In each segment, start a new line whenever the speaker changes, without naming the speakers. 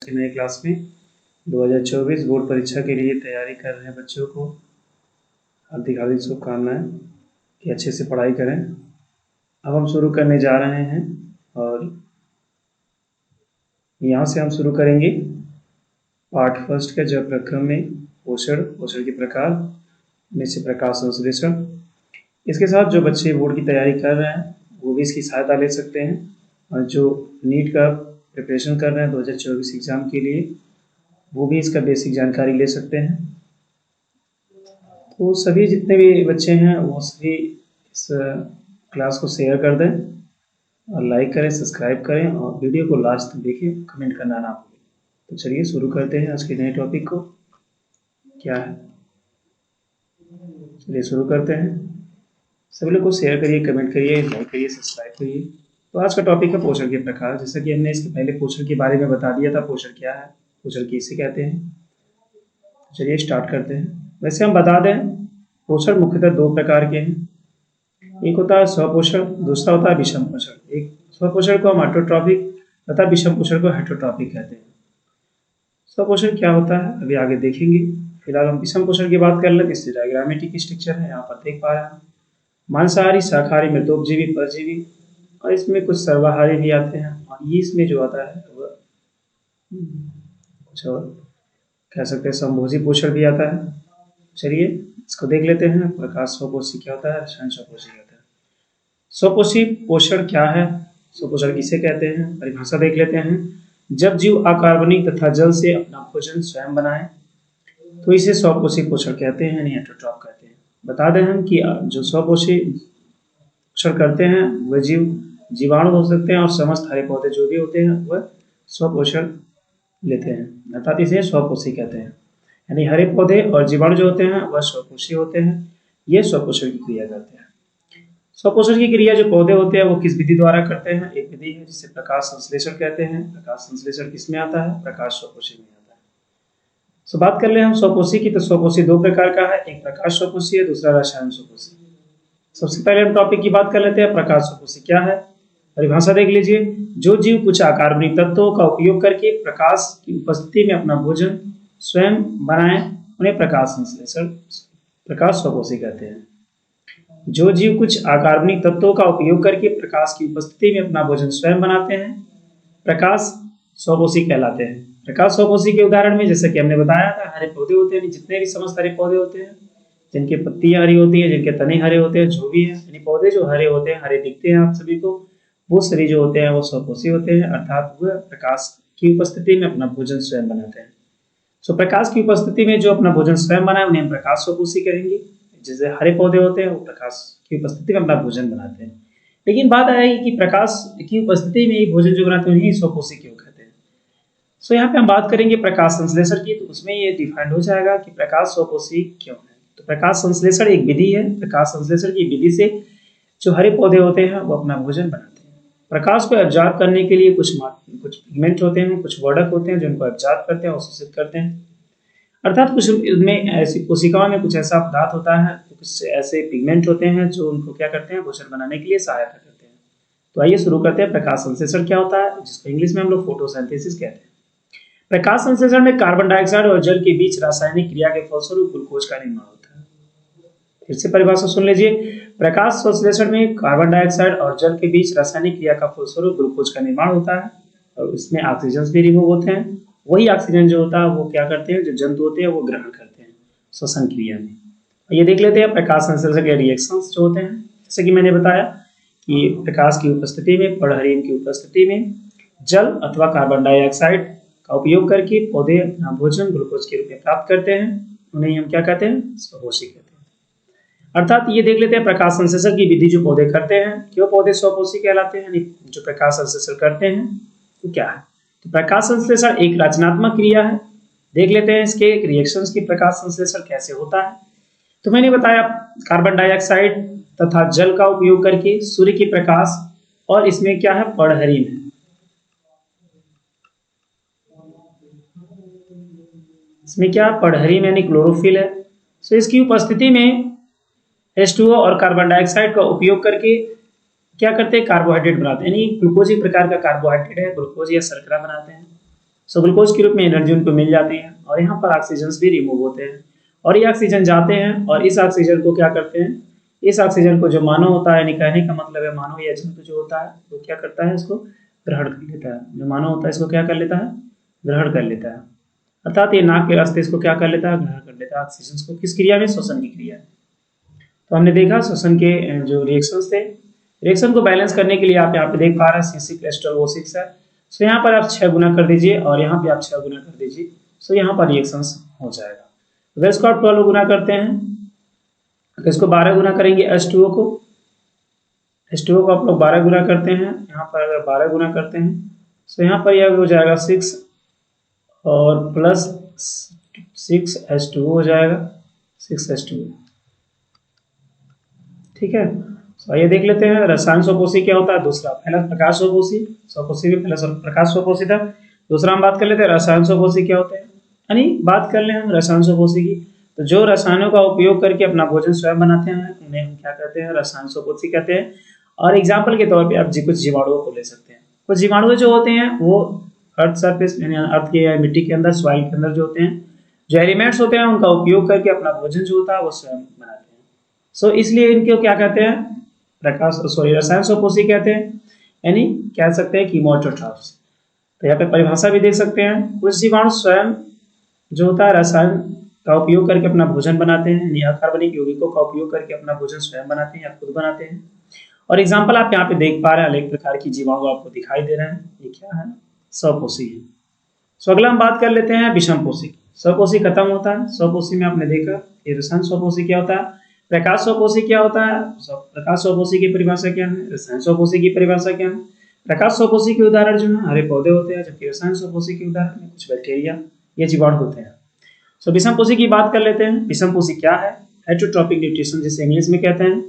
की नई क्लास में 2024 बोर्ड परीक्षा के लिए तैयारी कर रहे हैं बच्चों को हार्दिक हार्दिक शुभकामनाएं कि अच्छे से पढ़ाई करें। अब हम शुरू करने जा रहे हैं और यहाँ से हम शुरू करेंगे पार्ट फर्स्ट के जो प्रक्रम में पोषण के प्रकार में से प्रकाश संश्लेषण। इसके साथ जो बच्चे बोर्ड की तैयारी कर रहे हैं वो भी इसकी सहायता ले सकते हैं और जो नीट का प्रिपरेशन कर रहे हैं 2024 एग्ज़ाम के लिए वो भी इसका बेसिक जानकारी ले सकते हैं। तो सभी जितने भी बच्चे हैं वो सभी इस क्लास को शेयर कर दें और लाइक करें, सब्सक्राइब करें और वीडियो को लास्ट तक देखें, कमेंट करना ना भूलें। तो चलिए शुरू करते हैं आज के नए टॉपिक को। क्या है, चलिए शुरू करते हैं। सभी लोग को शेयर करिए, कमेंट करिए, लाइक करिए, सब्सक्राइब करिए। तो आज का टॉपिक है पोषण के प्रकार। जैसा कि हमने इसके पहले पोषण के बारे में बता दिया था, पोषण क्या है, पोषण किसे कहते हैं। चलिए स्टार्ट करते हैं। वैसे हम बता दें पोषण मुख्यतः दो प्रकार के हैं, एक होता है स्वपोषण, दूसरा होता है विषम पोषण। एक स्वपोषण को हम ऑटोट्रॉपिक तथा विषम पोषण को हेटरोट्रॉपिक कहते हैं। स्वपोषण क्या होता है अभी आगे देखेंगे। फिलहाल हम विषम पोषण की बात कर लेते। इससे डायग्रामेटिक स्ट्रक्चर है, यहाँ पर देख पा रहे हैं। मांसाहारी, शाकाहारी, मृतोपजीवी, परजीवी और इसमें कुछ सर्वाहारी भी आते हैं। और ये इसमें जो आता है वह कुछ और कह सकते हैं समभोजी पोषण भी आता है। चलिए इसको देख लेते हैं। प्रकाश स्वपोषी क्या होता है, रसायन स्वपोषी क्या होता है। स्वपोषी पोषण क्या है, स्वपोषण किसे कहते हैं, परिभाषा देख लेते हैं। जब जीव अकार्बनिक तथा जल से अपना भोजन स्वयं बनाए तो इसे स्वपोषी पोषण कहते हैं, यानी हेटरोट्रॉप कहते हैं। बता दें हम कि जो स्वपोषी पोषण करते हैं वह जीवाणु हो सकते हैं और समस्त हरे पौधे जो भी होते हैं वह स्वपोषण लेते हैं, अर्थात इसे स्वपोषी कहते हैं। यानी हरे पौधे और जीवाणु जो होते हैं वह स्वपोषी होते हैं, ये स्वपोषण की क्रिया करते हैं। स्वपोषण की क्रिया जो पौधे होते हैं वो किस विधि द्वारा करते हैं, एक विधि है जिसे प्रकाश संश्लेषण कहते हैं। प्रकाश संश्लेषण किस में आता है, प्रकाश स्वपोषी में आता है। सो बात कर ले हम स्वपोषी की, तो स्वपोषी दो प्रकार का है, एक प्रकाश स्वपोषी है, दूसरा रसायन स्वपोषी। सबसे पहले हम टॉपिक की बात कर लेते हैं, प्रकाश स्वपोषी क्या है। परिभाषा देख लीजिए। जो जीव कुछ अकार्बनिक तत्वों का उपयोग करके प्रकाश की उपस्थिति में अपना भोजन स्वयं बनाए उन्हें प्रकाश स्वपोषी कहते हैं। जो जीव कुछ अकार्बनिक तत्वों का उपयोग करके प्रकाश की उपस्थिति में अपना भोजन स्वयं बनाते हैं प्रकाश स्वपोषी कहलाते हैं। प्रकाश स्वपोषी के उदाहरण में जैसे कि हमने बताया था, हरे पौधे होते हैं, जितने भी समस्त हरे पौधे होते हैं, जिनके पत्तियां हरी होती है, जिनके तने हरे होते हैं, जो भी है, यानी पौधे जो हरे होते हैं, हरे दिखते हैं आप सभी को, वो सभी जो होते हैं वो स्वपोषी होते हैं, अर्थात वह प्रकाश की उपस्थिति में अपना भोजन स्वयं बनाते हैं। सो प्रकाश की उपस्थिति में जो अपना भोजन स्वयं बनाए उन्हें हम प्रकाश स्वपोषी करेंगे। जैसे हरे पौधे होते हैं वो प्रकाश की उपस्थिति में अपना भोजन बनाते हैं। लेकिन बात आएगी कि प्रकाश की उपस्थिति में ही भोजन जो बनाते हैं उन्हें स्वपोषी क्यों कहते हैं। सो यहाँ पे हम बात करेंगे प्रकाश संश्लेषण की, तो उसमें ये डिफाइंड हो जाएगा कि प्रकाश स्वपोषी क्यों है। तो प्रकाश संश्लेषण एक विधि है। प्रकाश संश्लेषण की विधि से जो हरे पौधे होते हैं वो अपना भोजन बनाते हैं। प्रकाश को एब्जॉर्ब करने के लिए कुछ पिगमेंट होते हैं, कुछ वर्धक होते हैं जो इनको एब्जॉर्ब करते हैं, अवशोषित करते हैं। अर्थात कुछ इनमें ऐसी कोशिकाओं में कुछ ऐसा पदार्थ होता है, कुछ ऐसे पिगमेंट होते हैं जो उनको क्या करते हैं, भोजन बनाने के लिए सहायता करते हैं। तो आइए शुरू करते हैं। प्रकाश संश्लेषण क्या होता है, जिसको इंग्लिश में हम लोग फोटोसिंथेसिस कहते हैं। प्रकाश संश्लेषण में कार्बन डाइऑक्साइड और जल के बीच रासायनिक क्रिया के फलस्वरूप ग्लूकोज का निर्माण होता है। फिर से परिभाषा सुन लीजिए। प्रकाश संश्लेषण में कार्बन डाइऑक्साइड और जल के बीच रासायनिक क्रिया का फलस्वरूप ग्लूकोज का निर्माण होता है और इसमें ऑक्सीजन भी रिमूव होते हैं। वही ऑक्सीजन जो होता है वो क्या करते हैं, जो जंतु होते हैं वो ग्रहण करते हैं श्वसन क्रिया में। ये देख लेते हैं प्रकाश संश्लेषण के रिएक्शंस जो होते हैं। जैसे कि मैंने बताया कि प्रकाश की उपस्थिति में, पराबैंगनी की उपस्थिति में जल अथवा कार्बन डाइऑक्साइड का उपयोग करके पौधे अपना भोजन ग्लूकोज के रूप में प्राप्त करते हैं, उन्हें हम क्या कहते हैं, स्वपोषी कहते हैं। अर्थात ये देख लेते हैं प्रकाश संश्लेषण की विधि जो पौधे करते हैं, क्यों पौधे स्वपोषी कहलाते हैं, जो प्रकाश संश्लेषण करते हैं तो क्या है। तो प्रकाश संश्लेषण एक रचनात्मक क्रिया है। देख लेते हैं इसके रिएक्शंस की प्रकाश संश्लेषण कैसे होता है। तो मैंने बताया कार्बन डाइऑक्साइड तथा जल का उपयोग करके सूर्य की प्रकाश, और इसमें क्या है, पराबैंगनी है, इसमें क्या पराबैंगनी यानी क्लोरोफिल है। सो इसकी उपस्थिति में H2O और कार्बन डाइऑक्साइड का उपयोग करके क्या करते हैं, कार्बोहाइड्रेट बनाते हैं, यानी ग्लूकोज एक प्रकार का कार्बोहाइड्रेट है, ग्लूकोज या शर्करा बनाते हैं। सो ग्लूकोज के रूप में एनर्जी उनको मिल जाती है और यहाँ पर ऑक्सीजन भी रिमूव होते हैं और ये ऑक्सीजन जाते हैं और इस ऑक्सीजन को क्या करते हैं, इस ऑक्सीजन को जो मानव होता है, यानी कहने का मतलब है मानव या जंतु जो होता है वो क्या करता है, इसको ग्रहण कर लेता है। जो मानव होता है इसको क्या कर लेता है, ग्रहण कर लेता है, अर्थात ये नाक के रास्ते इसको क्या कर लेता है, ग्रहण कर लेता है ऑक्सीजन को। किस क्रिया में, श्वसन की क्रिया है। तो हमने देखा श्वसन के जो रिएक्शंस थे, रिएक्शन को बैलेंस करने के लिए आप यहाँ पे देख पा रहे हैं C6H12O6 है। सो यहाँ पर आप 6 गुना कर दीजिए और यहाँ पे आप 6 गुना कर दीजिए। सो यहाँ पर रिएक्शंस हो जाएगा। अगर इसको आप 12 गुना करते हैं तो इसको 12 गुना करेंगे H2O को, H2O को आप लोग 12 गुना करते हैं। यहाँ पर अगर 12 गुना करते हैं तो यहाँ पर यह हो जाएगा 6 और प्लस 6H2O हो जाएगा, 6H2O। ठीक है, तो आइए देख लेते हैं रसायन स्वपोषी क्या होता है। दूसरा, पहला प्रकाश स्वपोषी, स्वपोषी भी पहला प्रकाश स्वपोषी था। दूसरा हम बात कर लेते हैं रसायन स्वपोषी क्या होते हैं, यानी बात कर ले हम रसायन स्वपोषी की, तो जो रसायनों का उपयोग करके अपना भोजन स्वयं बनाते हैं उन्हें हम क्या कहते हैं, रसायन स्वपोषी कहते हैं। और एग्जाम्पल के तौर पे आप कुछ जीवाणुओं को ले सकते हैं। कुछ जीवाणु जो होते हैं वो अर्थ सरफेस यानी अर्थ के या मिट्टी के अंदर, सॉइल के अंदर जो होते हैं, जो एलिमेंट्स होते हैं उनका उपयोग करके अपना भोजन जो होता है वो स्वयं बनाते हैं। सो इसलिए इनको क्या कहते हैं, रसायन स्वपोषी कहते हैं, यानी कह सकते हैं कीमोटोट्रॉफ्स। तो यहाँ पे परिभाषा भी देख सकते हैं। कुछ जीवाणु स्वयं जो होता है रसायन का उपयोग करके अपना भोजन बनाते हैं, यानी अकार्बनिक यौगिकों का उपयोग करके अपना भोजन स्वयं बनाते हैं या खुद बनाते हैं। और एग्जाम्पल आप यहाँ पे देख पा रहे हैं, अनेक प्रकार की जीवाणु आपको दिखाई दे रहे हैं। ये क्या है, स्वपोषी है। सो अगला हम बात कर लेते हैं विषमपोषी की। स्वपोषी खत्म होता है, स्वपोषी में आपने देखा ये रसायन स्वपोषी क्या होता है, प्रकाश स्वपोषी क्या होता है, प्रकाश स्वपोषी की परिभाषा क्या है, रसायन स्वपोषी की परिभाषा क्या है। प्रकाश स्वपोषी के उदाहरण जो है हरे पौधे होते हैं, जबकि रसायन स्वपोषी के उदाहरण में कुछ बैक्टीरिया या जीवाणु होते हैं। सो विषमपोषी की बात कर लेते हैं। विषमपोषी क्या है, हेटेरोट्रॉपिक न्यूट्रिशन जिसे इंग्लिश में कहते हैं।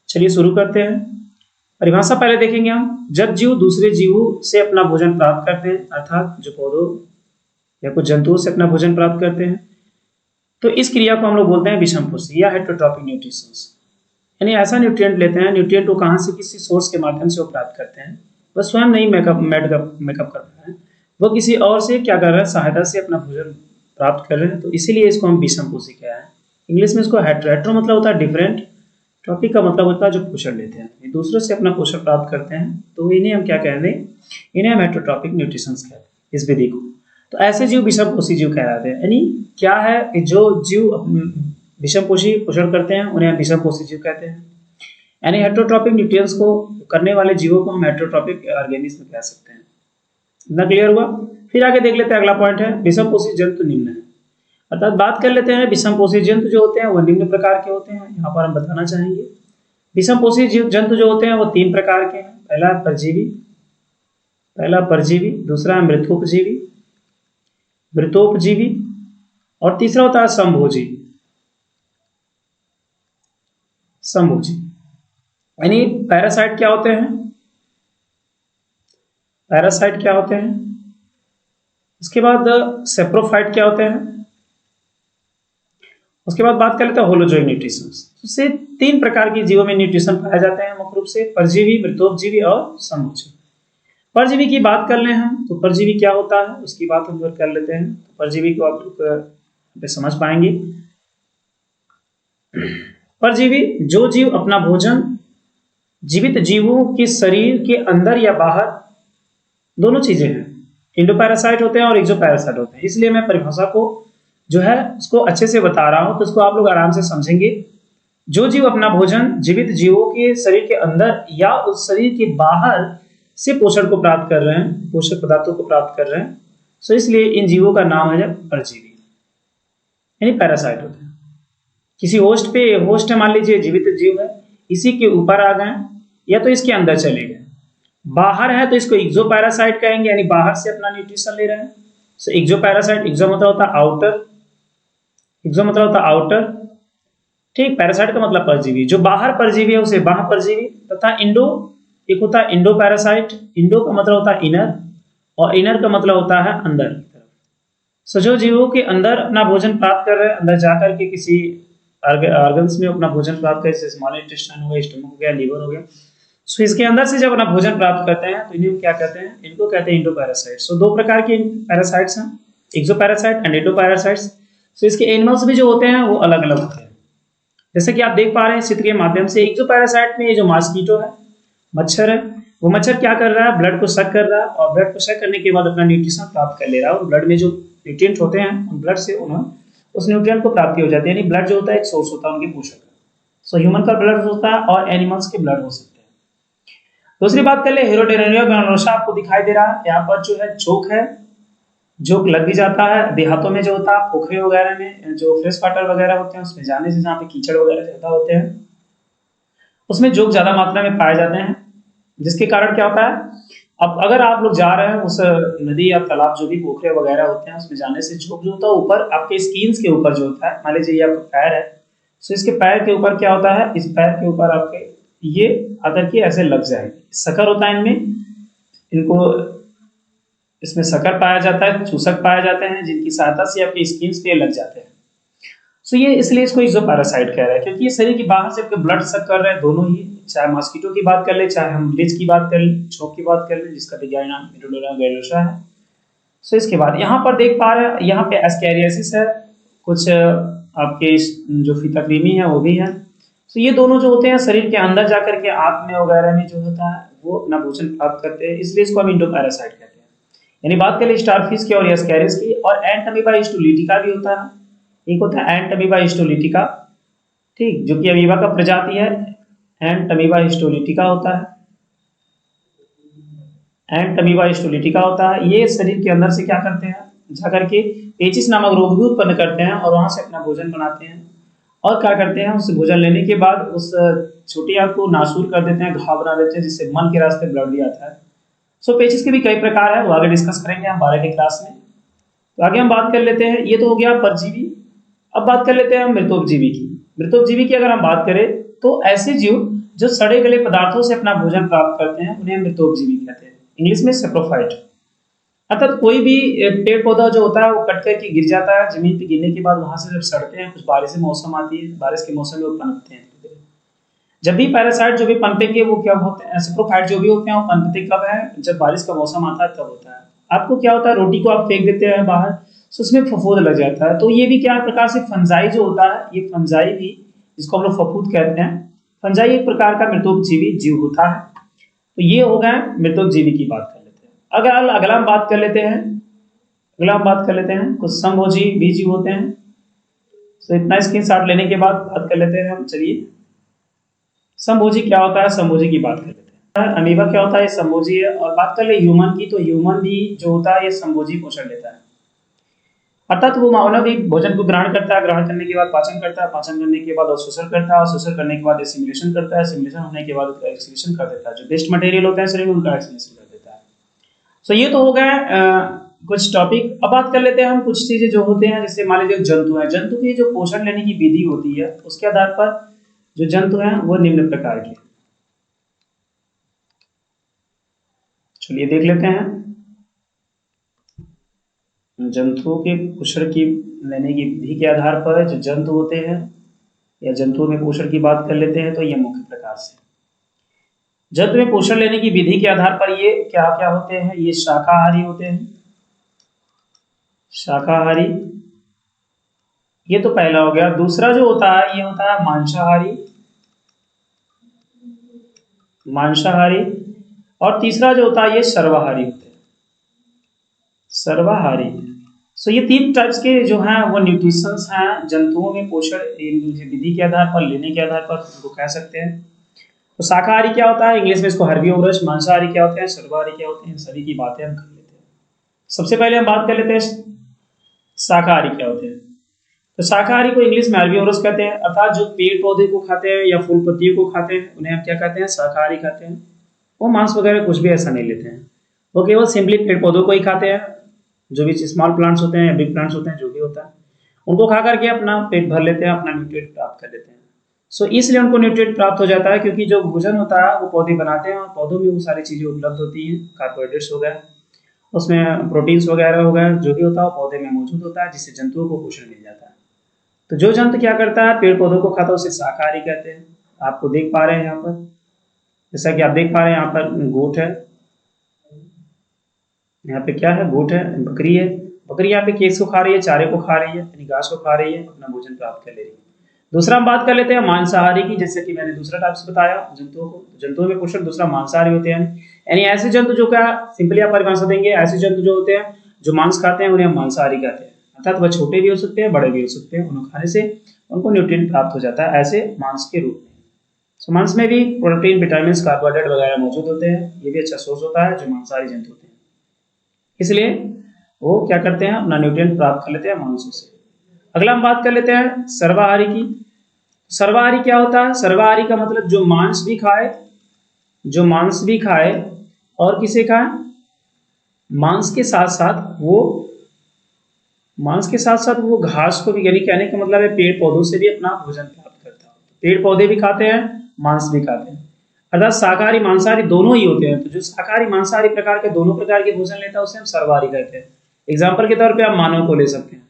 चलिए शुरू करते हैं। परिभाषा पहले देखेंगे हम। जब जीव दूसरे जीवों से अपना भोजन प्राप्त करते हैं, अर्थात जो पौधों या कुछ जंतुओं से अपना भोजन प्राप्त करते हैं, तो इस क्रिया को हम लोग बोलते हैं विषमपोषी या हेटेरोट्रॉपिक न्यूट्रिशन। यानी ऐसा न्यूट्रिएंट लेते हैं, न्यूट्रिएंट को कहाँ से, किसी सोर्स के माध्यम से वो प्राप्त करते हैं, वह स्वयं नहीं मेकअप कर रहे हैं, वो किसी और से क्या कर रहे हैं, सहायता से अपना भोजन प्राप्त कर रहे हैं। तो इसीलिए इसको हम विषमपोषी कह रहे हैं। इंग्लिश में इसको हेटेरो मतलब होता है डिफरेंट, टॉपिक का मतलब होता है जो पोषण लेते हैं, ये दूसरों से अपना पोषण प्राप्त करते हैं, तो इन्हें हम क्या कहते हैं, इन्हें हम हेटेरोट्रॉपिक न्यूट्रिशन कहते हैं इस विधि को। तो ऐसे जीव विषमपोषी जीव कहलाते हैं। यानी क्या है कि जो जीव विषमपोषी पोषण करते हैं उन्हें हम विषमपोषी जीव कहते हैं। यानी हेटेरोट्रॉपिक न्यूट्रिएंट्स को करने वाले जीवों को हम हेटेरोट्रॉपिक ऑर्गेनिज्म कह सकते हैं। इतना क्लियर हुआ। फिर आगे देख लेते हैं, अगला पॉइंट है विषमपोषी जंतु निम्न है। अर्थात बात कर लेते हैं विषमपोषी जंतु जो होते हैं वो निम्न प्रकार के होते हैं। यहाँ पर हम बताना चाहेंगे विषमपोषी जंतु जो होते हैं वो 3 प्रकार के हैं। पहला परजीवी, दूसरा है मृतोपजीवी और तीसरा होता है संभोजी। यानी पैरासाइट क्या होते हैं, उसके बाद सेप्रोफाइट क्या होते हैं, उसके बाद बात कर लेते हैं होलोजोइक न्यूट्रिशन। से 3 प्रकार की जीवों में न्यूट्रिशन पाए जाते हैं मुख्य रूप से, परजीवी, मृतोपजीवी और संभोजी। परजीवी की बात कर ले हम तो परजीवी क्या होता है उसकी बात हम कर लेते हैं। तो परजीवी को आप लोग समझ पाएंगे। परजीवी जो जीव अपना भोजन जीवित जीवों के शरीर के अंदर या बाहर, दोनों चीजें हैं, इंडोपैरासाइट होते हैं और एक्सोपैरासाइट होते हैं। इसलिए मैं परिभाषा को जो है उसको अच्छे से बता रहा हूं, तो इसको आप लोग आराम से समझेंगे। जो जीव अपना भोजन जीवित जीवों के शरीर के अंदर या उस शरीर के बाहर से पोषण को प्राप्त कर रहे हैं, पोषक पदार्थों को प्राप्त कर रहे हैं, सो इसलिए इन जीवों का नाम है परजीवी, यानी पैरासाइट होते हैं। किसी होस्ट है, मान लीजिए जीवित जीव है, इसी के ऊपर आ गए या तो इसके अंदर चले गए, बाहर है तो इसको एक्सोपैरासाइट कहेंगे, यानी बाहर से अपना न्यूट्रिशन ले रहे हैं। सो एक्सोपैरासाइट, एक्सो मतलब होता है आउटर, ठीक। पैरासाइट का मतलब परजीवी, जो बाहर परजीवी है उसे बाह्य परजीवी, तथा एक होता है इंडो पैरासाइट। इंडो का मतलब होता है इनर और इनर का मतलब होता है अंदर की तरफ। सो जो जीवों के अंदर अपना भोजन प्राप्त कर रहे हैं, अंदर जाकर के किसी ऑर्गन्स में अपना भोजन प्राप्त कर, जैसे स्मॉल इंटेस्टाइन हो गया, स्टमक हो गया, लीवर हो गया, सो इसके अंदर से जब अपना भोजन प्राप्त करते हैं तो इन्हें क्या कहते हैं, इनको कहते हैं इंडोपैरासाइट। सो दो प्रकार के पैरासाइट्स हैं, एक्सोपैरासाइट एंड एंडोपैरासाइट्स। सो इसके एनिमल्स भी जो होते हैं वो अलग अलग होते हैं। जैसे कि आप देख पा रहे हैं चित्र के माध्यम से, एक्सोपैरासाइट में ये जो मॉस्किटो है, मच्छर है, वो मच्छर क्या कर रहा है, ब्लड को सक कर रहा है और ब्लड को सक करने के बाद अपना न्यूट्रिशन प्राप्त कर ले रहा है और ब्लड में जो न्यूट्रिएंट होते हैं ब्लड से उन्हें उस न्यूट्रिएंट को प्राप्ति हो जाती है। यानी ब्लड जो होता है एक सोर्स होता है उनके पोषक का। सो ह्यूमन का ब्लड होता है और एनिमल्स के ब्लड हो सकते हैं। दूसरी बात कर ले, हेरोडेरिया ग्रैनुलोसा आपको दिखाई दे रहा है यहाँ पर जो है जोक है, जोक लग भी जाता है देहातों में, जो होता है पोखरे वगैरह में जो फ्रेश वाटर वगैरह होते हैं उसमें जाने से जहाँ पे कीचड़ वगैरह ज्यादा होते हैं उसमें जोक ज्यादा मात्रा में पाए जाते हैं, जिसके कारण क्या होता है, अब अगर आप लोग जा रहे हैं उस नदी या तालाब जो भी पोखरे वगैरह होते हैं उसमें जाने से जोक जो होता है ऊपर आपके स्किन के ऊपर जो होता है, मान लीजिए ये आपका पैर है, सो इसके पैर के ऊपर क्या होता है, इस पैर के ऊपर आपके ये आकर के ऐसे लग जाएगी, शक्कर होता है इनमें, इनको इसमें शक्कर पाया जाता है, चूसक पाए जाते हैं जिनकी सहायता से आपके स्किन पे लग जाते हैं। सो ये इसलिए इसको एक्सोपैरासाइट कह रहे हैं क्योंकि ये शरीर के बाहर से आपके ब्लड सक कर रहे हैं दोनों ही, चाहे मॉस्किटो की बात कर ले, चाहे हम ब्लीच की बात कर ले, छोक की बात कर ले जिसका वैज्ञानिक नाम हेरोडेरिया ग्रैनुलोसा है। सो इसके बाद यहाँ पर देख पा रहे हैं यहाँ पे एस्कैरियासिस है, कुछ आपके जो फीताकृमि है वो भी है। सो ये दोनों जो होते हैं शरीर के अंदर जाकर के आंत में वगैरह में जो होता है वो अपना भोजन प्राप्त करते हैं, इसलिए इसको हम इंडोपैरासाइट कहते हैं। यानी बात करें स्टारफिश की और एस्कैरिस की, और एंट अमीबा हिस्टोलिटिका भी होता है, एक होता है एंट अमीबा हिस्टोलिटिका, ठीक, जो कि अमीबा का प्रजाति है, एंट अमीबा हिस्टोलिटिका होता है, एंट अमीबा हिस्टोलिटिका होता है। ये शरीर के अंदर से क्या करते हैं, जाकर के पेचिस नामक रोग भी उत्पन्न करते हैं और वहां से अपना भोजन बनाते हैं और क्या करते हैं, उस भोजन लेने के बाद उस छोटी आंत को नासूर कर देते हैं, घाव बना देते हैं जिससे मन के रास्ते ब्लड भी आता है। सो पेचिस के भी कई प्रकार है, वो आगे डिस्कस करेंगे हम 12 की क्लास में। तो आगे हम बात कर लेते हैं, ये तो हो गया परजीवी। अब बात कर लेते हैं हम मृतोपजीवी की। मृतोपजीवी की अगर हम बात करें तो ऐसे जीव जो सड़े गले पदार्थों से अपना भोजन प्राप्त करते हैं उन्हें मृतोपजीवी कहते हैं, इंग्लिश में सेप्रोफाइट। अर्थात कोई भी पेड़ पौधा जो होता है वो कट करके गिर जाता है, जमीन पे गिरने के बाद वहां से जब सड़ते हैं, कुछ बारिश मौसम आती है, बारिश के मौसम में वो पनपते हैं। जब भी पैरासाइट जो भी पनपेंगे वो क्या होते हैं, सेप्रोफाइट जो भी होते हैं वो पनपते कब है, जब बारिश का मौसम आता है तब होता है। आपको क्या होता है, रोटी को आप फेंक देते हैं बाहर, तो उसमें फफूंद लग जाता है, तो ये भी क्या प्रकार से फंजाई जो होता है, ये फंजाई भी जिसको हम लोग फफूंद कहते हैं, फंजाई एक प्रकार का मृतोपजीवी जीव होता है। तो ये हो गए मृतोपजीवी की बात कर लेते हैं। अगर अगला हम बात कर लेते हैं, अगला हम बात कर लेते हैं कुछ समभोजी भी जीव होते हैं। तो इतना स्क्रीनशॉट लेने के बाद बात कर लेते हैं हम, चलिए समभोजी क्या होता है, समभोजी की बात कर लेते हैं। अमीबा क्या होता है, समभोजी है। और बात कर ले ह्यूमन की, तो ह्यूमन भी जो होता है ये समभोजी पोषण लेता है, अर्थात वो मानव भी भोजन को ग्रहण करता है, ग्रहण करने के बाद पाचन करता है, पाचन करने के बाद अवशोषण करता है, अवशोषण करने के बाद एसिमिलेशन करता है, एसिमिलेशन होने के बाद एक्सक्रीशन कर देता है, जो वेस्ट मटेरियल होता है शरीर में उनका एक्सक्रीशन कर देता है। सो ये तो हो गए कुछ टॉपिक। अब बात कर लेते हैं हम कुछ चीजें जो होते हैं, जैसे मान लीजिए जंतु है, जंतु की जो पोषण लेने की विधि होती है उसके आधार पर जो जंतु हैं वो निम्न प्रकार के, चलिए देख लेते हैं। जंतुओं के पोषण की लेने की विधि के आधार पर जो जंतु होते हैं या जंतुओं में पोषण की बात कर लेते हैं, तो ये मुख्य प्रकार से जंतु में पोषण लेने की विधि के आधार पर ये क्या क्या होते हैं, ये शाकाहारी होते हैं, शाकाहारी, ये तो पहला हो गया। दूसरा जो होता है ये होता है मांसाहारी, मांसाहारी। और तीसरा जो होता है ये सर्वाहारी होते हैं, सर्वाहारी। सो ये तीन टाइप्स के जो हैं वो न्यूट्रिशंस हैं जंतुओं में पोषण विधि के आधार पर लेने के आधार पर उनको कह सकते हैं। तो शाकाहारी क्या होता है, इंग्लिश में इसको हर्बीवोरस, मांसाहारी क्या होते हैं, सर्वाहारी क्या होते हैं, सभी की बातें हम कर लेते हैं। सबसे पहले हम बात कर लेते हैं शाकाहारी क्या होते हैं। तो शाकाहारी को इंग्लिश में हर्बीवोरस कहते हैं, अर्थात जो पेड़ पौधे को खाते हैं या फूल पत्तियों को खाते हैं उन्हें हम क्या कहते हैं, शाकाहारी खाते हैं। वो मांस वगैरह कुछ भी ऐसा नहीं लेते हैं, वो केवल सिंपली पेड़ पौधों को ही खाते हैं, जो भी स्मॉल प्लांट्स होते हैं या बिग प्लांट्स होते हैं जो भी होता है उनको खा करके अपना पेट भर लेते हैं, अपना न्यूट्रिएंट प्राप्त कर लेते हैं। सो इसलिए उनको न्यूट्रिएंट प्राप्त हो जाता है क्योंकि जो भोजन होता है वो पौधे बनाते हैं और पौधों में वो सारी चीजें उपलब्ध होती हैं, कार्बोहाइड्रेट्स हो गए, उसमें प्रोटीन्स वगैरह हो गए, जो भी होता है वो पौधे में मौजूद होता है, जिससे जंतुओं को पोषण मिल जाता है। तो जो जंतु क्या करता है पेड़ पौधों को खाता है उसे शाकाहारी कहते हैं, आपको देख पा रहे हैं यहाँ पर। जैसा कि आप देख पा रहे हैं यहाँ पर गोट है, यहाँ पे क्या है, गोट है, बकरी है। बकरी यहाँ पे केस को खा रही है, चारे को खा रही है, यानी घास को खा रही है, अपना भोजन प्राप्त कर ले रही है। दूसरा हम बात कर लेते हैं मांसाहारी की, जैसे कि मैंने दूसरा टाइप से बताया जंतुओं को, जंतुओं में पोषक दूसरा मांसाहारी होते हैं, यानी ऐसे जंतु जो क्या, सिंपली आप परिभाषा देंगे, ऐसे जंतु जो होते हैं जो मांस खाते हैं उन्हें हम मांसाहारी कहते हैं, अर्थात वह छोटे भी हो सकते हैं, बड़े भी हो सकते हैं, उन्हें खाने से उनको न्यूट्रिएंट प्राप्त हो जाता है ऐसे मांस के रूप में। तो मांस में भी प्रोटीन, विटामिन, कार्बोहाइड्रेट वगैरह मौजूद होते हैं, ये भी अच्छा सोर्स होता है जो मांसाहारी जंतु होते हैं, इसलिए वो क्या करते हैं, अपना न्यूट्रिएंट प्राप्त कर लेते हैं मांसों से। अगला हम बात कर लेते हैं सर्वाहारी की। सर्वाहारी क्या होता है? सर्वाहारी का मतलब जो मांस भी खाए, जो मांस भी खाए और किसे खाए, मांस के साथ साथ वो, मांस के साथ साथ वो घास को भी, यानी कहने का मतलब है पेड़ पौधों से भी अपना भोजन प्राप्त करता है। पेड़ पौधे भी खाते हैं, मांस भी खाते हैं, अर्थात शाकाहारी मांसाहारी दोनों ही होते हैं। तो जो शाकाहारी मांसाहारी प्रकार के दोनों प्रकार के भोजन लेता है उसे हम सर्वाहारी कहते हैं। एग्जाम्पल के तौर पे आप मानव को ले सकते हैं।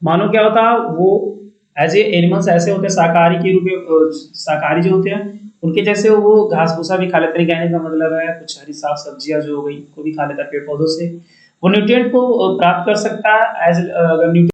मानव क्या होता है, वो एज ए एनिमल्स ऐसे होते हैं शाकाहारी के रूप में, शाकाहारी जो होते हैं उनके जैसे वो घास भूसा भी खा लेते हैं, कहने का मतलब है कुछ हरी साग सब्जियां जो हो गई को भी खा लेता है पेड़ पौधों से, वो न्यूट्रिएंट को प्राप्त कर सकता है एज, अगर